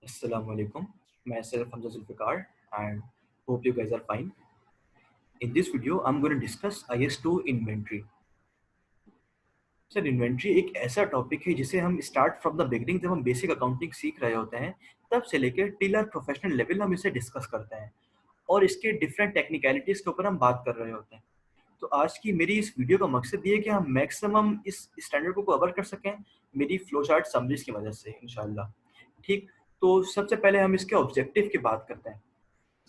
Assalamu alaikum. Myself Hamza Zulfikar and hope you guys are fine. In this video, I'm going to discuss IS2 inventory. Sir inventory एक ऐसा topic है जिसे हम start from the beginning जब हम basic accounting सीख रहे होते हैं तब से लेकर टिल आर प्रोफेशनल लेवल हम इसे डिस्कस करते हैं और इसके डिफरेंट टेक्निकलिटीज के ऊपर हम बात कर रहे होते हैं। तो आज की मेरी इस वीडियो का मकसद ये है कि हम मैक्सिमम इस स्टैंडर्ड को कवर कर सकें मेरी फ्लो चार्ट समरीज की वजह से इंशाल्लाह। ठीक, तो सबसे पहले हम इसके ऑब्जेक्टिव की बात करते हैं।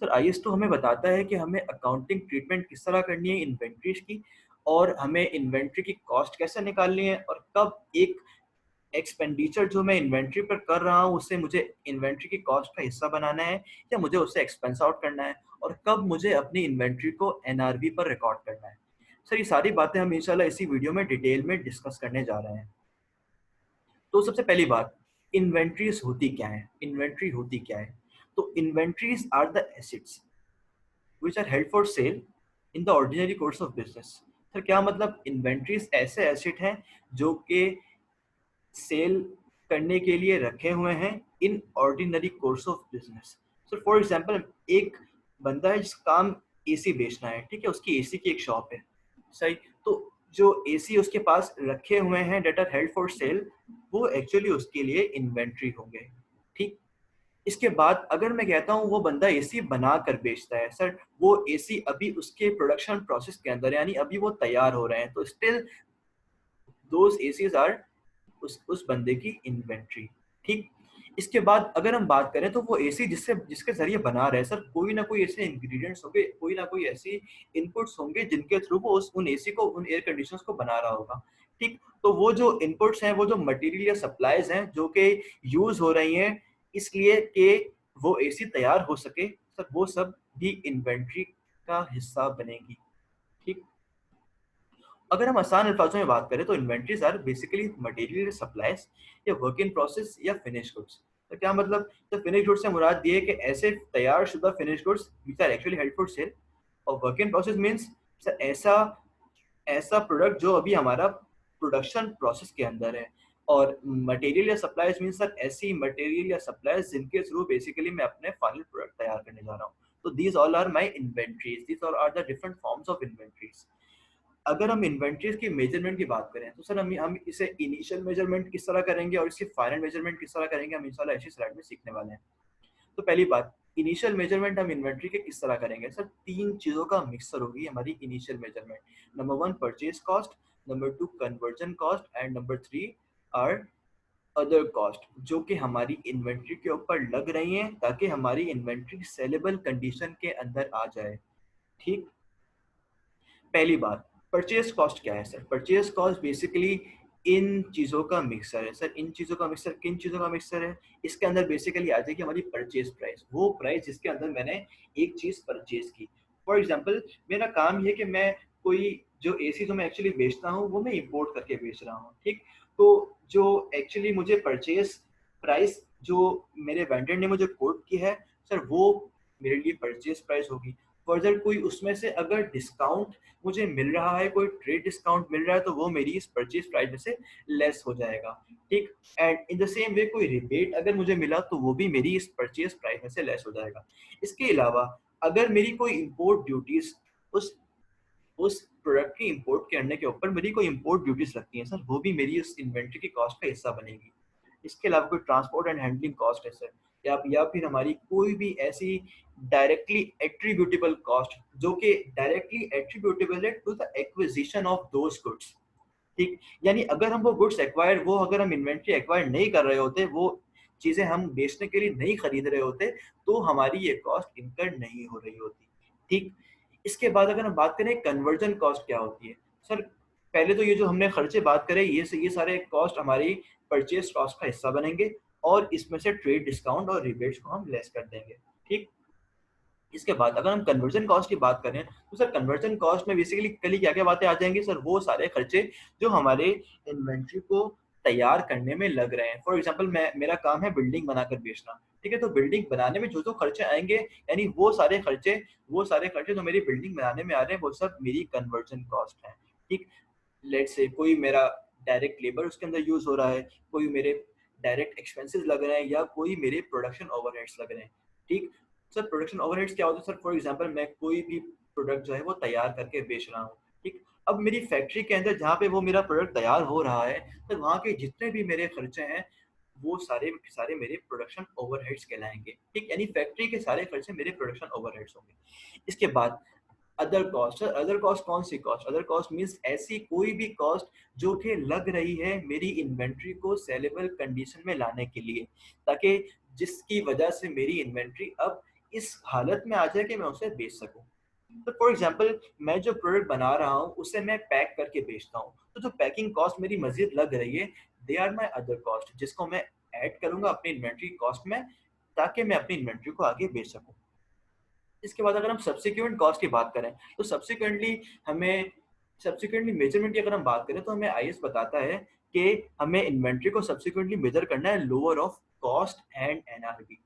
सर IS2 हमें बताता है कि हमें अकाउंटिंग ट्रीटमेंट किस तरह करनी है इन्वेंट्रीज की और हमें इन्वेंट्री की कॉस्ट कैसे निकालनी है और कब एक एक्सपेंडिचर जो मैं इन्वेंट्री पर कर रहा हूँ उससे मुझे इन्वेंट्री की कॉस्ट का हिस्सा बनाना है या मुझे उससे एक्सपेंस आउट करना है और कब मुझे अपनी इन्वेंट्री को NRV पर रिकॉर्ड करना है। सर ये सारी बातें हम इंशाल्लाह इसी वीडियो में डिटेल में डिस्कस करने जा रहे हैं। तो सबसे पहली बात, इन्वेंट्रीज होती क्या है? इन्वेंट्री होती क्या है? तो inventories are the assets which are held for sale in the ordinary course of business। Sir क्या मतलब? इन्वेंट्रीज ऐसे एसेट हैं जो कि सेल करने के लिए रखे हुए हैं in ordinary course of business. Sir for example एक बंदा है जिसका काम एसी बेचना है, ठीक है, उसकी एसी की एक शॉप है, सही। तो जो एसी उसके पास रखे हुए हैं that are held for sale वो एक्चुअली उसके लिए इन्वेंट्री होंगे। ठीक, इसके बाद अगर मैं कहता हूँ वो बंदा एसी बना कर बेचता है, सर वो एसी अभी उसके प्रोडक्शन प्रोसेस के अंदर यानी अभी वो तैयार हो रहे हैं, तो स्टिल दोस एसीज आर उस बंदे की इन्वेंट्री। ठीक, इसके बाद अगर हम बात करें तो वो एसी जिसके जरिए बना रहे हैं, सर कोई ना कोई ऐसे इंग्रेडिएंट्स होंगे, कोई ना कोई ऐसी इनपुट्स होंगे जिनके थ्रू वो उन एसी को, उन एयर कंडीशनर्स को बना रहा होगा। ठीक, तो वो जो इनपुट्स हैं, वो जो मटेरियल या सप्लाईज हैं जो कि यूज हो रही हैं इसलिए कि वो एसी तैयार हो सके, सर वो सब भी इन्वेंट्री का हिस्सा बनेगी। ठीक, अगर हम आसान अल्फाजों में बात करें तो inventories are basically material supplies या वर्क इन प्रोसेस या फिनिश गुड्स। तो क्या मतलब? तो फिनिश गुड्स से मुराद ये है कि ऐसे तैयार शुदा finish goods which are actually held for sale, और work in process means sir ऐसा ऐसा प्रोडक्ट जो अभी हमारा प्रोडक्शन प्रोसेस के अंदर है, और मटेरियल या सप्लाईज मींस सर ऐसी मटेरियल या सप्लाईज जिनके थ्रू बेसिकली मैं अपने फाइनल प्रोडक्ट तैयार करने जा रहा हूँ। तो these all are my inventories, these all are the different forms of inventories. अगर हम इन्वेंट्रीज की मेजरमेंट की बात करें तो सर हम इसे इनिशियल मेजरमेंट किस तरह करेंगे और इसकी फाइनल मेजरमेंट किस तरह करेंगे, हम इंशाल्लाह इसी स्लाइड में सीखने वाले हैं। तो पहली बात, इनिशियल मेजरमेंट हम इन्वेंट्री के किस तरह करेंगे? सर तीन चीजों का मिक्सर होगी हमारी initial measurement. Number one purchase cost, number two conversion cost and number three are other cost जो कि हमारी इन्वेंट्री के ऊपर लग रही हैं ताकि हमारी इन्वेंट्री सेलेबल कंडीशन के अंदर आ जाए। ठीक, पहली बात, परचेज कॉस्ट क्या है? सर परचेज कॉस्ट बेसिकली इन चीज़ों का मिक्सर है। सर इन चीज़ों का मिक्सर किन चीज़ों का मिक्सर है? इसके अंदर बेसिकली आ जाएगी हमारी परचेज प्राइस, वो प्राइस जिसके अंदर मैंने एक चीज़ परचेज की। फॉर एग्जांपल मेरा काम ये कि मैं कोई जो एसी जो मैं एक्चुअली बेचता हूँ वो मैं इंपोर्ट करके बेच रहा हूँ। ठीक, तो जो एक्चुअली मुझे परचेज प्राइस जो मेरे वेंडर ने मुझे कोट की है, सर वो मेरे लिए परचेज प्राइस होगी। फर्दर कोई उसमें से अगर डिस्काउंट मुझे मिल रहा है, कोई ट्रेड डिस्काउंट मिल रहा है, तो वो मेरी इस परचेज प्राइस में से लेस हो जाएगा। ठीक, and in the same way कोई रिबेट अगर मुझे मिला तो वो भी मेरी इस परचेज प्राइस में से लेस हो जाएगा। इसके अलावा अगर मेरी कोई इंपोर्ट ड्यूटीज उस प्रोडक्ट की इंपोर्ट करने के ऊपर मेरी कोई इंपोर्ट ड्यूटीज लगती हैं, सर वो भी मेरी उस इन्वेंट्री की कॉस्ट का हिस्सा बनेगी। इसके अलावा कोई ट्रांसपोर्ट एंड हैंडलिंग कॉस्ट है सर, या फिर हमारी कोई भी ऐसी डायरेक्टली एट्रीब्यूटेबल कॉस्ट जो कि डायरेक्टली एट्रीब्यूटेबल है to the acquisition of those goods. ठीक, यानी अगर हम वो अगर हम इन्वेंट्री एक्वायर नहीं कर रहे होते, वो चीजें हम बेचने के लिए नहीं खरीद रहे होते, तो हमारी ये कॉस्ट इनकर नहीं हो रही होती। ठीक, इसके बाद अगर हम बात करें कन्वर्जन कॉस्ट क्या होती है? सर पहले तो ये जो हमने खर्चे बात करे ये सारे कॉस्ट हमारी परचेज कॉस्ट का हिस्सा बनेंगे और इसमें से ट्रेड डिस्काउंट और रिबेट्स को हम लेस कर देंगे। ठीक, इसके बाद अगर हम कन्वर्जन कॉस्ट की बात करें तो सर कन्वर्जन कॉस्ट में बेसिकली कल क्या क्या बातें आ जाएंगी? सर वो सारे खर्चे जो हमारे इन्वेंट्री को तैयार करने में लग रहे हैं। फॉर एग्जांपल मेरा काम है बिल्डिंग बनाकर बेचना, ठीक है, तो बिल्डिंग बनाने में जो जो खर्चे आएंगे यानी वो सारे खर्चे जो मेरी बिल्डिंग बनाने में आ रहे हैं वो सब मेरी कन्वर्जन कॉस्ट है। ठीक, लेट्स से कोई मेरा डायरेक्ट लेबर उसके अंदर यूज हो रहा है, कोई मेरे डायरेक्ट एक्सपेंसेस लग रहे हैं या कोई मेरे प्रोडक्शन ओवरहेड्स लग रहे हैं। ठीक सर, प्रोडक्शन ओवरहेड्स क्या होता है सर? फॉर एग्जांपल मैं कोई भी प्रोडक्ट जो है वो तैयार करके बेच रहा हूँ। ठीक, अब मेरी फैक्ट्री के अंदर जहाँ पे वो मेरा प्रोडक्ट तैयार हो रहा है, तो वहाँ के जितने भी मेरे खर्चे हैं वो सारे के सारे मेरे प्रोडक्शन ओवरहेड्स कहलाएंगे। ठीक, यानी फैक्ट्री के सारे खर्चे मेरे प्रोडक्शन ओवरहेड्स होंगे। इसके बाद अदर कॉस्ट। अदर कॉस्ट कौन सी कॉस्ट? अदर कॉस्ट मीन्स ऐसी कोई भी कॉस्ट जो कि लग रही है मेरी इन्वेंट्री को सेलेबल कंडीशन में लाने के लिए, ताकि जिसकी वजह से मेरी इन्वेंट्री अब इस हालत में आ जाए कि मैं उसे बेच सकूं। तो फॉर एग्जांपल मैं जो प्रोडक्ट बना रहा हूँ उसे मैं पैक करके बेचता हूँ, तो जो पैकिंग कॉस्ट मेरी मजीद लग रही है, they are my other cost, जिसको मैं ऐड करूंगा अपनी इन्वेंट्री कॉस्ट में, ताकि मैं अपनी इन्वेंट्री को आगे बेच सकूं। इसके बाद अगर हम सब्सिक्वेंट कॉस्ट की बात करें, तो सब्सिक्वेंटली मेजरमेंट की अगर हम बात करें, तो हमें आईएस बताता है कि हमें इन्वेंट्री को सब्सिक्वेंटली मेजर करना है lower of cost and NRV.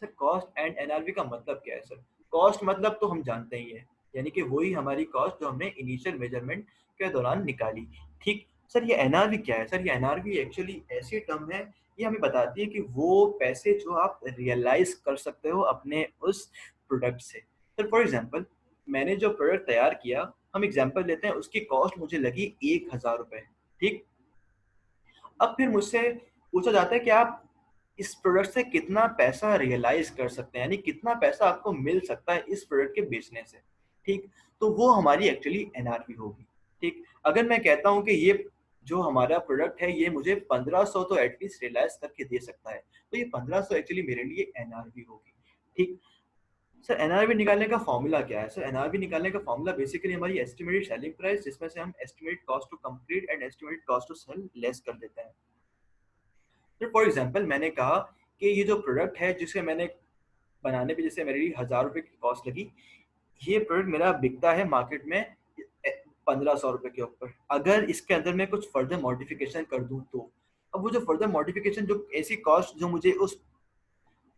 Sir, cost and NRV का मतलब क्या है सर? कॉस्ट मतलब तो हम जानते ही है, यानी कि वही हमारी कॉस्ट जो हमने इनिशियल मेजरमेंट के दौरान निकाली। ठीक सर, ये एनआरवी क्या है? सर, ये एनआरवी एक्चुअली ऐसी टर्म है, ये हमें बताती है कि वो पैसे जो आप रियलाइज कर सकते हो अपने उस प्रोडक्ट से। सर फॉर एग्जांपल मैंने जो प्रोडक्ट तैयार किया, हम एग्जांपल लेते हैं, उसकी कॉस्ट मुझे लगी 1000 रुपए। ठीक, अब फिर मुझसे पूछा जाता है कि आप इस प्रोडक्ट से कितना पैसा रियलाइज कर सकते हैं, यानी कितना पैसा आपको मिल सकता है इस प्रोडक्ट के बेचने से। ठीक, तो वो हमारी एक्चुअली एनआरवी होगी। ठीक, अगर मैं कहता हूँ कि ये जो हमारा प्रोडक्ट है ये मुझे 1500 तो एटलीस्ट रियलाइज करके दे सकता है, तो ये 1500 एक्चुअली मेरे लिए एनआरवी होगी। ठीक सर, एनआरवी निकालने का फॉर्मूला क्या है? सर, एनआरवी निकालने का फॉर्मूला बेसिकली हमारी एस्टिमेटेड सेलिंग प्राइस, जिसमें से हम estimated cost to complete and estimated cost to sell less कर देते हैं। तो फॉर एग्जांपल मैंने कहा कि ये जो प्रोडक्ट है जिसे मैंने बनाने पे जैसे मेरी 1000 रुपए की कॉस्ट लगी, ये प्रोडक्ट मेरा बिकता है मार्केट में 1500 रुपए के ऊपर। अगर इसके अंदर मैं कुछ फर्दर मॉडिफिकेशन कर दूं तो अब वो जो फर्दर मॉडिफिकेशन, जो ऐसी कॉस्ट जो मुझे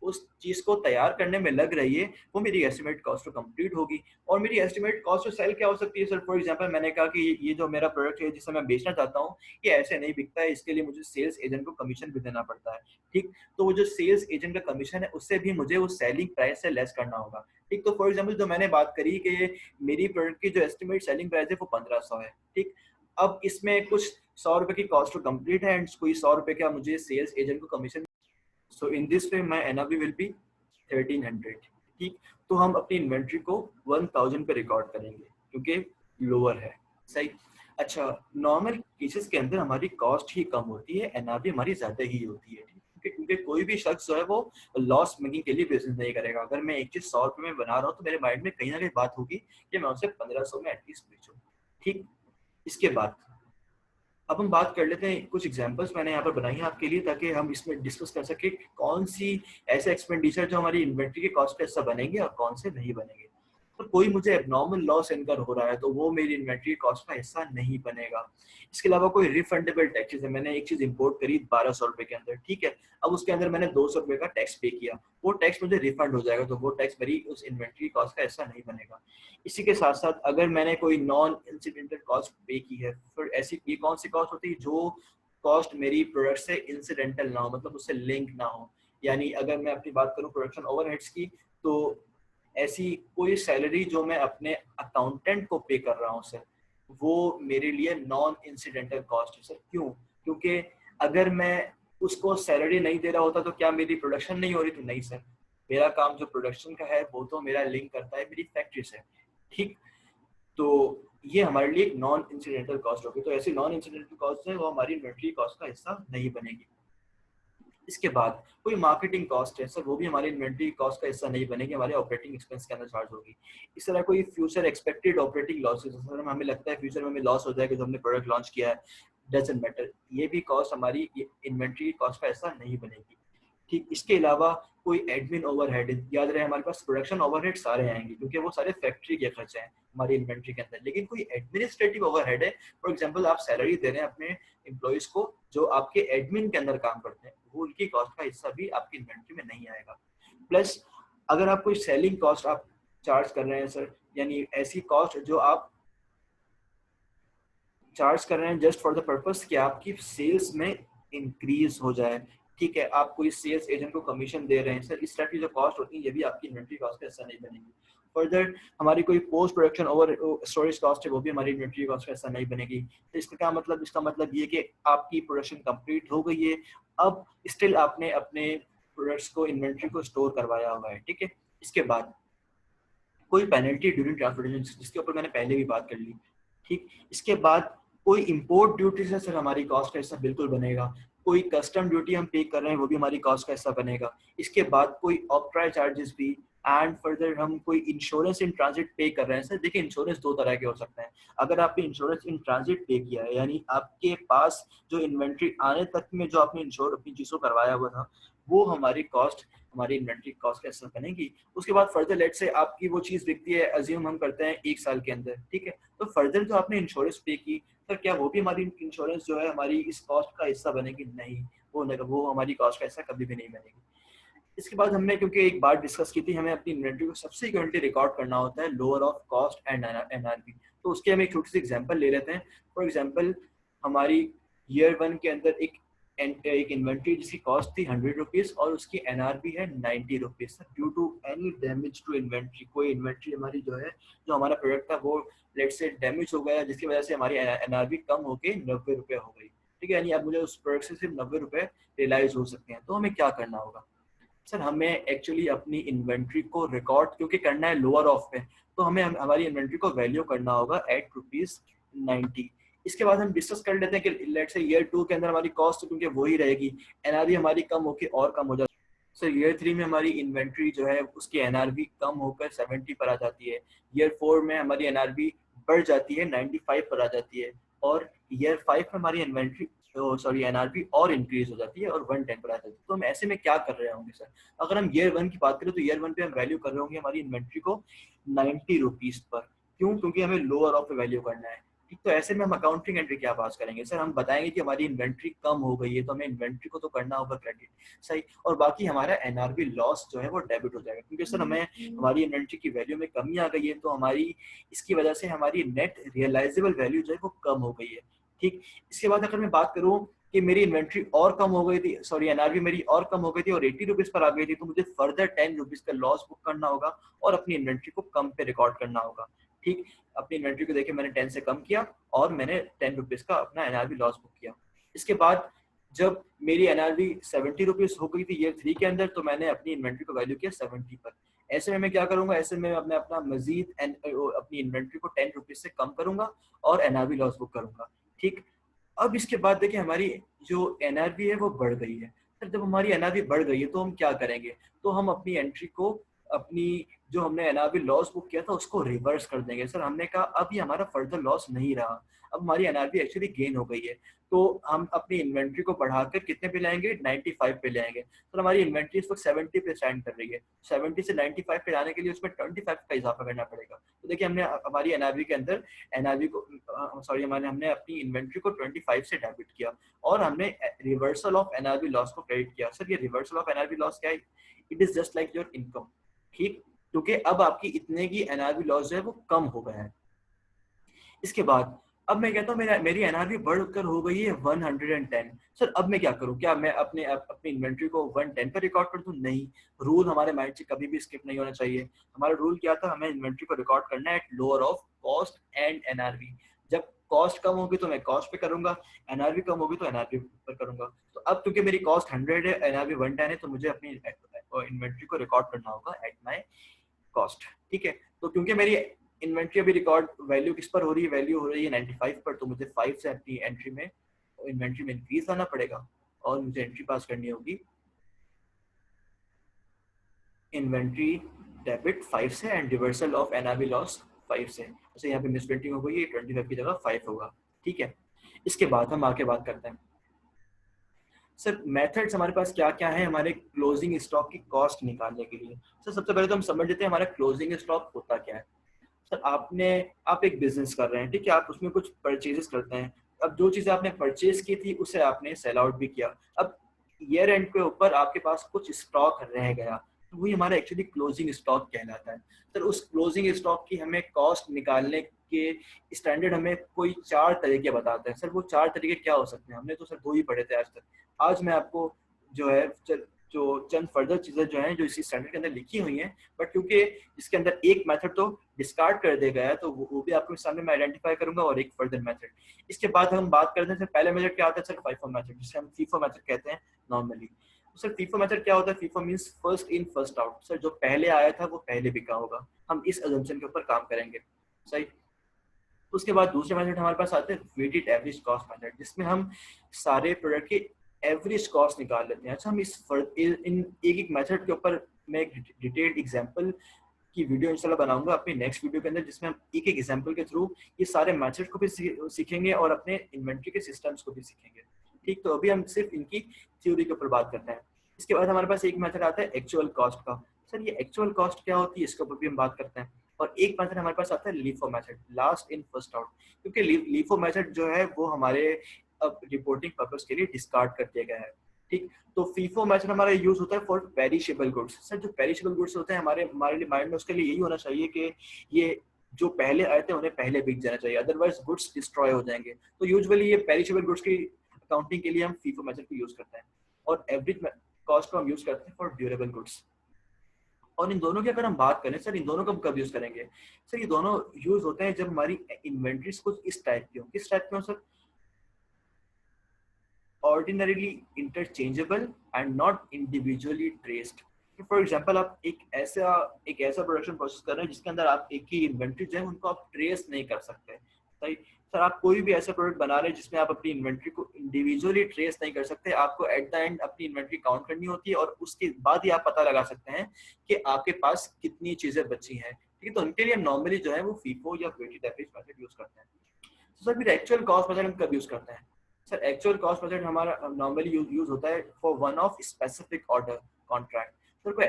उस चीज को तैयार करने में लग रही है, वो मेरी एस्टिमेट कॉस्ट टू कंप्लीट होगी। और मेरी एस्टिमेट कॉस्ट टू सेल क्या हो सकती है सर? फॉर एग्जांपल मैंने कहा कि ये जो मेरा प्रोडक्ट है जिसे मैं बेचना चाहता हूँ, ये ऐसे नहीं बिकता है, इसके लिए मुझे सेल्स एजेंट को कमीशन भी देना पड़ता है। ठीक, तो वो जो सेल्स एजेंट का कमीशन है उससे भी मुझे उस सेलिंग प्राइस से लेस करना होगा। ठीक, तो फॉर एग्जाम्पल जो मैंने बात करी कि मेरी प्रोडक्ट की जो एस्टिमेट सेलिंग प्राइस है वो 1500 है। ठीक, अब इसमें कुछ 100 रुपए की कॉस्ट टू कंप्लीट है एंड कोई 100 रुपए का मुझे सेल्स एजेंट को commission. So in this way my NRV will be 1300। ठीक, तो हम अपनी इन्वेंट्री को 1000 पे रिकॉर्ड करेंगे क्योंकि लोअर है। सही। अच्छा, नॉर्मल केसेस के अंदर हमारी कॉस्ट ही कम होती है, एनआरवी हमारी ज्यादा ही होती है। क्योंकि कोई भी शख्स जो है वो लॉस मेकिंग के लिए बिजनेस नहीं करेगा। अगर मैं एक चीज 100 रुपए में बना रहा हूँ तो मेरे माइंड में कहीं ना कहीं बात होगी कि मैं उसे 1500 में एटलीस्ट बेचूं। ठीक, इसके बाद अब हम बात कर लेते हैं, कुछ एग्जांपल्स मैंने यहाँ पर बनाई हैं आपके लिए ताकि हम इसमें डिस्कस कर सके कौन सी ऐसे एक्सपेंडिचर जो हमारी इन्वेंट्री के कॉस्ट का हिस्सा बनेंगे और कौन से नहीं बनेंगे। तो कोई मुझे एबनॉर्मल लॉस इनकर हो रहा है तो वो मेरी इन्वेंट्री कॉस्ट का हिस्सा नहीं बनेगा। इसके अलावा कोई रिफंडेबल टैक्सेस है, मैंने एक चीज इंपोर्ट करी 1200 रुपए के अंदर, ठीक है, अब उसके अंदर मैंने 200 रुपए का टैक्स पे किया, वो टैक्स मुझे रिफंड हो जाएगा, तो वो टैक्स मेरी उस इन्वेंट्री कॉस्ट का हिस्सा नहीं बनेगा। इसी के साथ साथ अगर मैंने कोई नॉन इंसिडेंटल कॉस्ट पे की है, फिर ऐसी ये कौन सी कॉस्ट होती है जो कॉस्ट मेरी प्रोडक्ट से इंसिडेंटल ना हो, मतलब उससे लिंक ना हो। यानी अगर मैं अपनी बात करूं प्रोडक्शन ओवरहेड्स की, तो ऐसी कोई सैलरी जो मैं अपने अकाउंटेंट को पे कर रहा हूँ सर, वो मेरे लिए नॉन इंसिडेंटल कॉस्ट है सर। क्यों? क्योंकि अगर मैं उसको सैलरी नहीं दे रहा होता तो क्या मेरी प्रोडक्शन नहीं हो रही? तो नहीं सर, मेरा काम जो प्रोडक्शन का है वो तो मेरा लिंक करता है मेरी फैक्ट्री से। ठीक, तो ये हमारे लिए एक नॉन इंसिडेंटल कॉस्ट होगी। तो ऐसी नॉन इंसिडेंटल कॉस्ट है वो हमारी इन्वेंट्री कॉस्ट का हिस्सा नहीं बनेगी। इसके बाद कोई मार्केटिंग कॉस्ट है सर, वो भी हमारी इन्वेंट्री कॉस्ट का हिस्सा नहीं बनेगी, हमारे ऑपरेटिंग एक्सपेंस के अंदर चार्ज होगी। इस तरह कोई future expected operating losses, sir हमें लगता है फ्यूचर में हमें लॉस हो जाएगा जो हमने प्रोडक्ट लॉन्च किया है, डजंट मैटर, ये भी कॉस्ट हमारी इन्वेंट्री कॉस्ट का हिस्सा नहीं बनेगी। ठीक, इसके अलावा कोई एडमिन ओवरहेड, याद रहे हमारे पास प्रोडक्शन ओवरहेड सारे आएंगे क्योंकि वो सारे फैक्ट्री के खर्चे हैं हमारी इन्वेंट्री के अंदर, लेकिन कोई एडमिनिस्ट्रेटिव ओवरहेड है, फॉर एग्जांपल आप सैलरी दे रहे हैं अपने एम्प्लॉइज को जो आपके एडमिन के अंदर काम करते हैं, वो उनकी कॉस्ट का हिस्सा भी आपकी इन्वेंट्री में नहीं आएगा। प्लस अगर आप कोई सेलिंग कॉस्ट आप चार्ज कर रहे हैं सर, यानी ऐसी कॉस्ट जो आप चार्ज कर रहे हैं जस्ट फॉर द पर्पस कि आपकी सेल्स में इंक्रीज हो जाए, ठीक है, आप कोई सेल्स एजेंट को कमीशन दे रहे हैं सर, इस टाइप की जो कॉस्ट होती है ये भी आपकी इन्वेंट्री कॉस्ट का हिस्सा नहीं बनेगी। फर्दर हमारी कोई post production over storage cost है वो भी हमारी इन्वेंट्री कॉस्ट का हिस्सा नहीं बनेगी। तो इसका क्या मतलब, इसका मतलब ये कि आपकी प्रोडक्शन कंप्लीट हो गई है, अब स्टिल आपने अपने प्रोडक्ट्स को इन्वेंट्री को स्टोर करवाया हुआ है। ठीक है, इसके बाद कोई पेनल्टी ड्यूरिंग ट्रांसपोर्टेशन जिसके ऊपर मैंने पहले भी बात कर ली। ठीक, इसके बाद कोई इंपोर्ट ड्यूटी से सर हमारी कॉस्ट का हिस्सा बिल्कुल बनेगा। कोई कस्टम ड्यूटी हम पे कर रहे हैं वो भी हमारी कॉस्ट का हिस्सा बनेगा। इसके बाद कोई ऑक्ट्राई चार्जेस भी, एंड फर्दर हम कोई इंश्योरेंस इन ट्रांजिट पे कर रहे हैं। सर देखिए, इंश्योरेंस दो तरह के हो सकते हैं। अगर आपने इंश्योरेंस इन ट्रांजिट पे किया है, यानी आपके पास जो इन्वेंट्री आने तक में जो आपने इंश्योर अपनी चीज़ों करवाया हुआ था, वो हमारी कॉस्ट, हमारी इन्वेंट्री कॉस्ट का हिस्सा बनेगी। उसके बाद फर्दर लेट से आपकी वो चीज़ बिकती है, अज्यूम हम करते हैं 1 साल के अंदर। ठीक है, तो फर्दर जो आपने इंश्योरेंस पे की, तो क्या वो भी हमारी इंश्योरेंस जो है हमारी इस कॉस्ट का हिस्सा बनेगी? नहीं, वो हमारी कॉस्ट का हिस्सा कभी भी नहीं बनेगी। इसके बाद हमने क्योंकि एक बात डिस्कस की थी, हमें अपनी इन्वेंट्री को सबसिक्वेंटली रिकॉर्ड करना होता है lower of cost and NRB. तो उसके हम एक छोटी सी एग्जांपल ले लेते हैं। फॉर एग्जांपल, हमारी ईयर 1 के अंदर एक इन्वेंट्री जिसकी कॉस्ट थी 100 रुपीज़ और उसकी एनआरबी है 90 rupees. Due to any damage to inventory, कोई इन्वेंट्री हमारी जो है, जो हमारा प्रोडक्ट था वो लेट से डैमेज हो गया, जिसकी वजह से हमारी एनआरबी कम होकर 90 रुपये हो गई। ठीक है, यानी अब मुझे उस प्रोडक्ट से सिर्फ 90 रुपये रियलाइज हो सकते हैं। तो हमें क्या करना होगा सर, हमें एक्चुअली अपनी इन्वेंट्री को रिकॉर्ड क्योंकि करना है लोअर ऑफ पे, तो हमें हमारी इन्वेंट्री को वैल्यू करना होगा एट ₹90। इसके बाद हम डिस्कस कर लेते हैं कि लेट्स से ईयर 2 के अंदर हमारी कॉस्ट क्योंकि वही रहेगी, एनआरबी हमारी कम होकर और कम हो जाती है। सर ईयर 3 में हमारी इन्वेंट्री जो है उसकी एनआरबी कम होकर 70 पर आ जाती है। ईयर 4 में हमारी एनआरबी बढ़ जाती है, 95 पर आ जाती है। और ईयर 5 में हमारी इन्वेंट्री एनआरबी और इंक्रीज हो जाती है और 110 पर आ जाती है। तो हम ऐसे में क्या कर रहे होंगे सर, अगर हम ईयर 1 की बात करें तो ईयर 1 पे हम वैल्यू कर रहे होंगे हमारी इन्वेंट्री को 90 रुपीज पर। क्यों? क्योंकि हमें लोअर ऑफ पे वैल्यू करना है। ठीक, तो ऐसे में हम अकाउंटिंग एंट्री क्या पास करेंगे सर, हम बताएंगे कि हमारी इन्वेंट्री कम हो गई है तो हमें इन्वेंट्री को तो करना होगा क्रेडिट, सही, और बाकी हमारा एनआरबी लॉस जो है वो डेबिट हो जाएगा। क्योंकि सर हमें हमारी इन्वेंट्री की वैल्यू में कमी आ गई है, तो हमारी इसकी वजह से हमारी नेट रियलाइजेबल वैल्यू जो है वो कम हो गई है। ठीक, इसके बाद अगर मैं बात करूँ कि मेरी इन्वेंट्री और कम हो गई थी, एनआरबी मेरी और कम हो गई थी और 80 रुपीज पर आ गई थी, तो मुझे फर्दर 10 रुपीज का लॉस बुक करना होगा और अपनी इन्वेंट्री को कम पे रिकॉर्ड करना होगा। ठीक, अपनी इन्वेंट्री को देखे मैंने 10 से कम किया और मैंने 10 रुपीज का अपना एनआरबी लॉस बुक किया। इसके बाद जब मेरी एनआरबी 70 रुपीज हो गई थी ईयर 3 के अंदर, तो मैंने अपनी इन्वेंट्री को वैल्यू किया 70 पर। ऐसे में मैं क्या करूंगा, ऐसे में मैं अपना मजीद अपनी इन्वेंट्री को 10 रुपीज से कम करूंगा और एनआरबी लॉस बुक करूंगा। ठीक, अब इसके बाद देखिए हमारी जो एनआरबी है वो बढ़ गई है। सर जब हमारी एनआरबी बढ़ गई है तो हम क्या करेंगे, तो हम अपनी एंट्री को, अपनी जो हमने एनआरबी लॉस बुक किया था उसको रिवर्स कर देंगे। सर हमने कहा अब ये हमारा फर्दर लॉस नहीं रहा, अब हमारी एनआरबी एक्चुअली गेन हो गई है, तो हम अपनी इन्वेंट्री को बढ़ाकर कितने पे लाएंगे, 95 पे ले आएंगे। तो हमारी इन्वेंट्री इस वक्त 70 पे स्टैंड कर रही है, 70 से 95 पे लाने के लिए उसमें 25 का इजाफा करना पड़ेगा। तो देखिए हमने हमारी एनआरबी के अंदर एनआरबी को हमने अपनी इन्वेंट्री को 25 से डेबिट किया और हमने रिवर्सल ऑफ एनआरबी लॉस को क्रेडिट किया। सर ये रिवर्सल ऑफ एनआरबी लॉस क्या है, it is just like your income. ठीक, क्योंकि अब आपकी इतने की एनआरबी लॉस जो है वो कम हो गया है। इसके बाद अब मैं कहता हूँ मेरी एनआरबी बढ़कर हो गई है 110। सर अब मैं क्या करूँ, क्या मैं अपनी इन्वेंट्री को 110 पर रिकॉर्ड कर दूँ? नहीं, रूल हमारे माइंड से कभी भी स्किप नहीं होना चाहिए। हमारा रूल क्या था, हमें इन्वेंट्री को रिकॉर्ड करना है at lower of cost and NRB. जब कॉस्ट कम होगी तो मैं कॉस्ट पे करूंगा, एनआरबी कम होगी तो एनआरबी पर करूंगा। तो अब क्योंकि मेरी कॉस्ट 100 है, एनआरबी 110 है, तो मुझे अपनी इन्वेंट्री को रिकॉर्ड करना होगा एट माई कॉस्ट। ठीक है, तो क्योंकि मेरी इन्वेंट्री अभी रिकॉर्ड वैल्यू किस पर हो रही है, वैल्यू हो रही है 95 पर, तो मुझे 5 से अपनी एंट्री में इन्वेंट्री में इंक्रीज लाना पड़ेगा और मुझे एंट्री पास करनी होगी इन्वेंट्री डेबिट 5 से and reversal of NRB loss 5 से। जैसे यहाँ पे मिस प्रिंटिंग हो गई है, 25 की जगह 5 होगा। ठीक है, इसके बाद हम आगे बात करते हैं सर मेथड्स हमारे पास क्या क्या है हमारे क्लोजिंग स्टॉक की कॉस्ट निकालने के लिए। सर सबसे पहले तो हम समझ लेते हैं हमारा क्लोजिंग स्टॉक होता क्या है। सर आप एक बिजनेस कर रहे हैं, ठीक है, आप उसमें कुछ परचेजेस करते हैं। अब जो चीज़ें आपने परचेज की थी उसे आपने सेल आउट भी किया, अब ईयर एंड के ऊपर आपके पास कुछ स्टॉक रह गया, तो वही हमारा एक्चुअली क्लोजिंग स्टॉक कहलाता है। सर उस क्लोजिंग स्टॉक की हमें कॉस्ट निकालने के स्टैंडर्ड हमें कोई 4 तरीके बताते हैं। सर वो 4 तरीके क्या हो सकते हैं, हमने तो सर 2 ही पढ़े थे आज तक। आज मैं आपको जो है जो चंद फर्दर चीजें जो हैं जो इसी स्टैंडर्ड के अंदर लिखी हुई हैं, बट क्योंकि इसके अंदर एक मेथड तो डिस्कार्ड कर दिया गया है तो वो भी आपके सामने मैं आइडेंटिफाई करूंगा और एक फर्दर मेथड। इसके बाद हम बात करते हैं सर पहले मेथड क्या होता है सर FIFO मेथड, जिसे हम फीफो मेथड कहते हैं नॉर्मली। सर फीफो मेथड क्या होता है? FIFO means first in first out. Sir जो पहले आया था वो पहले बिका होगा, हम इस अजम्पशन के ऊपर काम करेंगे, सही। उसके बाद दूसरे मेथड हमारे पास आते हैं वेटेड एवरेज कॉस्ट मेथड, जिसमें हम सारे प्रोडक्ट के एवरेज कॉस्ट निकाल लेते हैं। अच्छा, हम इन एक एक मेथड के ऊपर मैं एक डिटेल्ड एग्जांपल की वीडियो इंशाल्लाह बनाऊंगा अपनी नेक्स्ट वीडियो के अंदर, जिसमें हम एक एक एग्जांपल के थ्रू ये सारे मेथड को भी सीखेंगे और अपने इन्वेंट्री के सिस्टम्स को भी सीखेंगे। ठीक, तो अभी हम सिर्फ इनकी थ्योरी के ऊपर बात करते हैं। इसके बाद हमारे पास एक मेथड आता है एक्चुअल कॉस्ट का। सर ये एक्चुअल कॉस्ट क्या होती है, इसके ऊपर भी हम बात करते हैं। और एक मेथड हमारे पास आता है LIFO method, last in first out, क्योंकि लीफो मेथड जो है वो हमारे अब रिपोर्टिंग पर्पस के लिए डिस्कार्ड कर दिया गया है। ठीक, तो फीफो मेथड हमारा यूज होता है फॉर पेरिशेबल गुड्स। सर जो पेरिशेबल गुड्स होते हैं हमारे लिए माइंड में उसके लिए यही होना चाहिए कि ये जो पहले आए थे उन्हें पहले बिक जाना चाहिए, अदरवाइज गुड्स डिस्ट्रॉय हो जाएंगे। तो यूजुअली ये पेरिशेबल गुड्स की अकाउंटिंग के लिए हम फीफो मेथड को यूज करते हैं, और एवरेज कॉस्ट को हम यूज करते हैं फॉर ड्यूरेबल गुड्स। और इन दोनों की अगर हम बात करें सर, इन दोनों को हम कब यूज करेंगे? सर ये दोनों यूज होते हैं जब हमारी इन्वेंट्रीज कुछ इस टाइप की हो। किस टाइप के हो sir? ordinarily interchangeable and not individually traced। For example आप एक ऐसा प्रोडक्शन प्रोसेस कर रहे हैं जिसके अंदर आप एक ही इन्वेंट्री जो है उनको आप ट्रेस नहीं कर सकते, सही। सर आप कोई भी ऐसा प्रोडक्ट बना रहे हैं जिसमें आप अपनी इन्वेंट्री को इंडिविजुअली ट्रेस नहीं कर सकते, आपको एट द एंड अपनी इन्वेंट्री काउंट करनी होती है और उसके बाद ही आप पता लगा सकते हैं कि आपके पास कितनी चीजें बची हैं। ठीक है, तो उनके लिए नॉर्मली जो है वो फीफो या वेटेड एवरेज मेथड यूज करते हैं। तो सर फिर एक्चुअल कॉस्ट मेथड हम कब यूज करते हैं? सर एक्चुअल कॉस्ट मेथड हमारा नॉर्मली यूज होता है for one of specific order contract. Sir कोई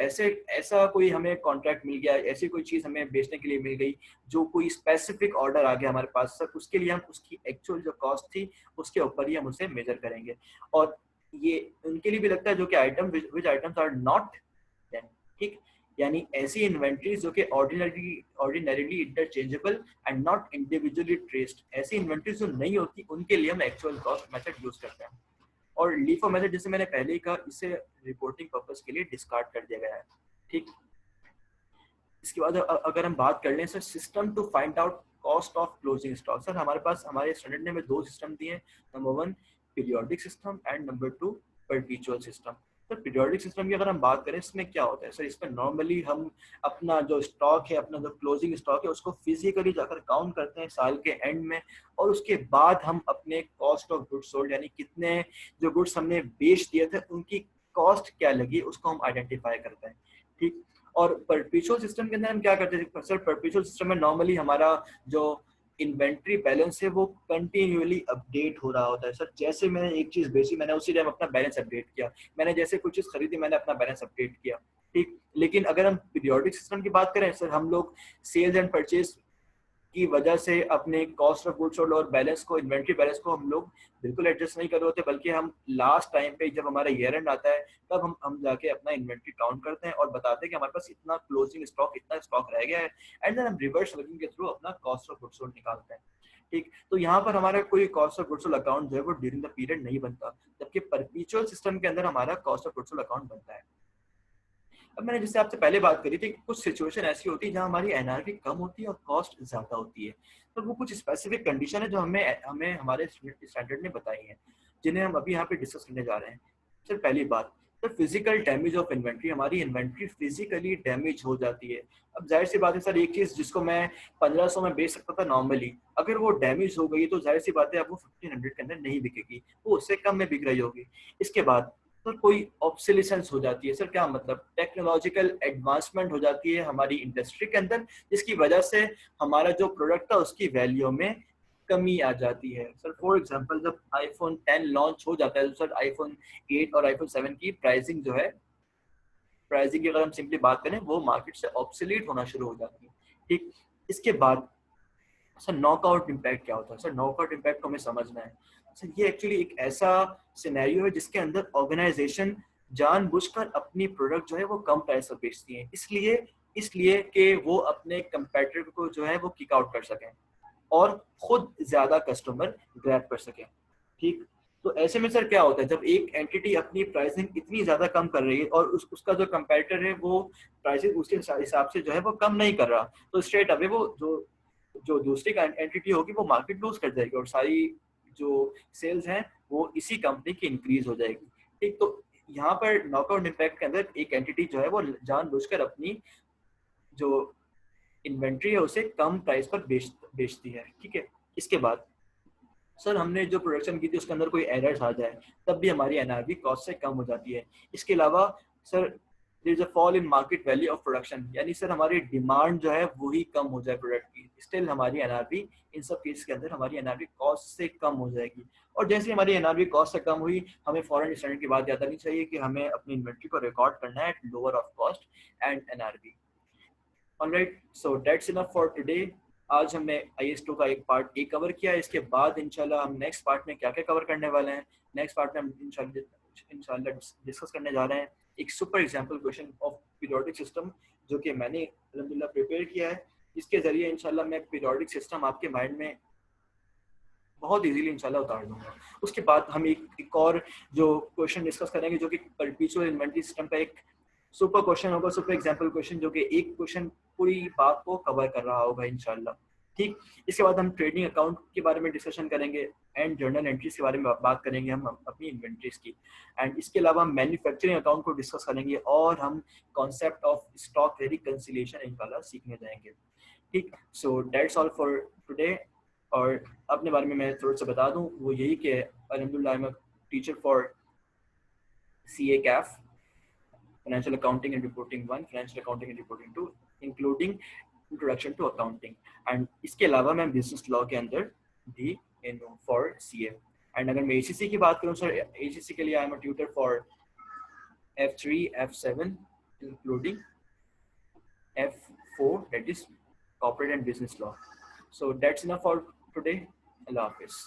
ऐसा कोई हमें कॉन्ट्रैक्ट मिल गया, ऐसी कोई चीज हमें बेचने के लिए मिल गई जो कोई स्पेसिफिक ऑर्डर आ गया हमारे पास, सर उसके लिए हम उसकी एक्चुअल जो कॉस्ट थी उसके ऊपर ही हम उसे मेजर करेंगे। और ये उनके लिए भी लगता है जो कि विच आइटम्स आर नॉट देन। ठीक, यानी ऐसी इन्वेंट्रीज जो कि ordinarily interchangeable and not individually traced, ऐसी इन्वेंट्रीज जो नहीं होती उनके लिए हम एक्चुअल कॉस्ट मेथड यूज करते हैं। और लीफो मेथड जैसे मैंने पहले ही कहा, इसे रिपोर्टिंग पर्पस के लिए डिस्कार्ड कर दिया गया है। ठीक, इसके बाद अगर हम बात कर लें sir system to find out cost of closing stock. Sir हमारे पास हमारे स्टैंडर्ड ने में दो सिस्टम दिए हैं, number 1 periodic system and number 2 perpetual system. Sir periodic system की अगर हम बात करें इसमें क्या होता है? सर इसमें नॉर्मली हम अपना जो स्टॉक है, अपना जो क्लोजिंग स्टॉक है उसको फिजिकली जाकर काउंट करते हैं साल के एंड में, और उसके बाद हम अपने कॉस्ट ऑफ गुड्स सोल्ड यानी कितने जो गुड्स हमने बेच दिए थे उनकी कॉस्ट क्या लगी उसको हम आइडेंटिफाई करते हैं। ठीक, और परपेचुअल सिस्टम के अंदर हम क्या करते हैं? सर परपेचुअल सिस्टम में नॉर्मली हमारा जो इन्वेंट्री बैलेंस है वो कंटिन्यूअली अपडेट हो रहा होता है। सर जैसे मैंने एक चीज बेची मैंने उसी टाइम अपना बैलेंस अपडेट किया, मैंने जैसे कुछ चीज खरीदी मैंने अपना बैलेंस अपडेट किया। ठीक, लेकिन अगर हम पीरियोडिक सिस्टम की बात करें सर, हम लोग सेल्स एंड परचेज की वजह से अपने कॉस्ट ऑफ गुड्स सोल्ड और बैलेंस को, इन्वेंट्री बैलेंस को हम लोग बिल्कुल एडजस्ट नहीं कर रहे होते, बल्कि हम लास्ट टाइम पे जब हमारा ईयर एंड आता है तब हम जाके अपना इन्वेंट्री काउंट करते हैं और बताते हैं कि हमारे पास इतना क्लोजिंग स्टॉक, इतना स्टॉक रह गया है, एंड देन हम रिवर्स वर्किंग के थ्रू अपना कॉस्ट ऑफ गुड्स सोल्ड निकालते हैं। ठीक, तो यहाँ पर हमारा कोई cost of goods sold account जो है वो ड्यूरिंग द पीरियड नहीं बनता, जबकि परपेचुअल सिस्टम के अंदर हमारा cost of goods sold account बनता है। अब मैंने जिससे आपसे पहले बात करी थी कि कुछ सिचुएशन ऐसी होती है जहां हमारी एनआरवी कम होती है और कॉस्ट ज्यादा होती है, तो वो कुछ स्पेसिफिक कंडीशन है जो हमें हमें हमारे स्टैंडर्ड ने बताई है, जिन्हें हम अभी यहाँ पे डिस्कस करने जा रहे हैं। सर पहली बात, तो फिजिकल डैमेज ऑफ इन्वेंट्री, हमारी इन्वेंट्री फिजिकली डैमेज हो जाती है। अब जाहिर सी बात है सर, एक चीज जिसको मैं 1500 में बेच सकता था नॉर्मली, अगर वो डैमेज हो गई तो जाहिर सी बात है अब वो 1500 के अंदर नहीं बिकेगी, वो उससे कम में बिक रही होगी। इसके बाद सर कोई ऑब्सोलिसेंस हो जाती है। सर क्या मतलब? टेक्नोलॉजिकल एडवांसमेंट हो जाती है हमारी इंडस्ट्री के अंदर, जिसकी वजह से हमारा जो प्रोडक्ट था उसकी वैल्यू में कमी आ जाती है। सर फॉर एग्जांपल जब आईफोन 10 लॉन्च हो जाता है तो सर आईफोन 8 और आईफोन 7 की प्राइसिंग जो है, प्राइसिंग की अगर हम सिंपली बात करें वो मार्केट से ऑब्सोलीट होना शुरू हो जाती है। ठीक, इसके बाद सर नॉकआउट इम्पैक्ट क्या होता है? सर नॉकआउट इम्पैक्ट को हमें समझना है। सर ये एक्चुअली एक ऐसा सिनेरियो है जिसके अंदर ऑर्गेनाइजेशन जानबूझकर अपनी प्रोडक्ट जो है वो कम प्राइस पर बेचती है, इसलिए इसलिए कि वो अपने कंपेटिटर को जो है वो किक आउट कर सकें और खुद ज्यादा कस्टमर ग्रैब कर सकें। ठीक, तो ऐसे में सर क्या होता है, जब एक एंटिटी अपनी प्राइसिंग इतनी ज्यादा कम कर रही है और उसका जो कंपेटिटर है वो प्राइसिंग उसके हिसाब से जो है वो कम नहीं कर रहा, तो स्ट्रेट अवे वो जो जो दूसरी एंटिटी होगी वो मार्केट लूज कर जाएगी और सारी जो सेल्स हैं वो इसी कंपनी की इंक्रीज हो जाएगी। ठीक, तो यहाँ पर नॉकआउट इम्पैक्ट के अंदर एक एंटिटी जो है वो जानबूझकर अपनी जो इन्वेंट्री है उसे कम प्राइस पर बेचती है। ठीक है, इसके बाद सर हमने जो प्रोडक्शन की थी उसके अंदर कोई एरर्स आ जाए तब भी हमारी एनआरवी कॉस्ट से कम हो जाती है। इसके अलावा sir there is a fall in market value of production, यानी सर हमारी डिमांड जो है वही कम हो जाए प्रोडक्ट की, स्टिल हमारी एनआरवी इन सब केस के अंदर हमारी एनआरवी कॉस्ट से कम हो जाएगी। और जैसे हमारी एनआरवी कॉस्ट से कम हुई, हमें फॉरेन स्टैंडर्ड की बात याद आनी चाहिए कि हमें अपनी इन्वेंट्री को रिकॉर्ड करना है at lower of cost and NRV. Alright, so that's enough for today. आज हमने IS2 का एक पार्ट ए कवर किया है। इसके बाद इंशाल्लाह हम नेक्स्ट पार्ट में क्या क्या कवर करने वाले हैं, नेक्स्ट पार्ट में हम इंशाल्लाह डिस्कस करने जा रहे हैं एक super example question of periodic system, जो कि मैंने अल्हम्दुलिल्लाह प्रिपेयर किया है। इसके जरिए इंशाल्लाह मैं पीरियोडिक सिस्टम आपके माइंड में बहुत इजीली इंशाल्लाह उतार दूंगा। उसके बाद हम एक और जो क्वेश्चन डिस्कस करेंगे जो कि परपेचुअल इन्वेंटरी सिस्टम का एक सुपर क्वेश्चन होगा, सुपर एग्जांपल क्वेश्चन, जो कि एक क्वेश्चन पूरी बात को कवर कर रहा होगा इंशाल्लाह। ठीक, इसके बाद हम ट्रेडिंग अकाउंट के बारे में डिस्कशन करेंगे एंड जर्नल एंट्रीज के बारे में बात करेंगे हम अपनी इन्वेंट्रीज की। एंड इसके अलावा हम मैन्युफैक्चरिंग अकाउंट को डिस्कस करेंगे और हम कॉन्सेप्ट ऑफ स्टॉक रिकंसिलिएशन इंशाल्लाह सीखने जाएंगे। ठीक, so that's all for today. और अपने बारे में मैं थोड़ा सा बता दूं, वो यही कि अल्हम्दुलिल्लाह I am a teacher for CA CAF, Financial Accounting and Reporting 1, Financial Accounting and Reporting 2, including Introduction to Accounting। And इसके अलावा मैं बिजनेस लॉ के अंदर भी इन फॉर CA। एंड अगर मैं ACC की बात करूं सर, ACC के लिए I am a tutor for F3 F7 including F4, that is corporate and business law। So that's enough for today. Allah Hafiz.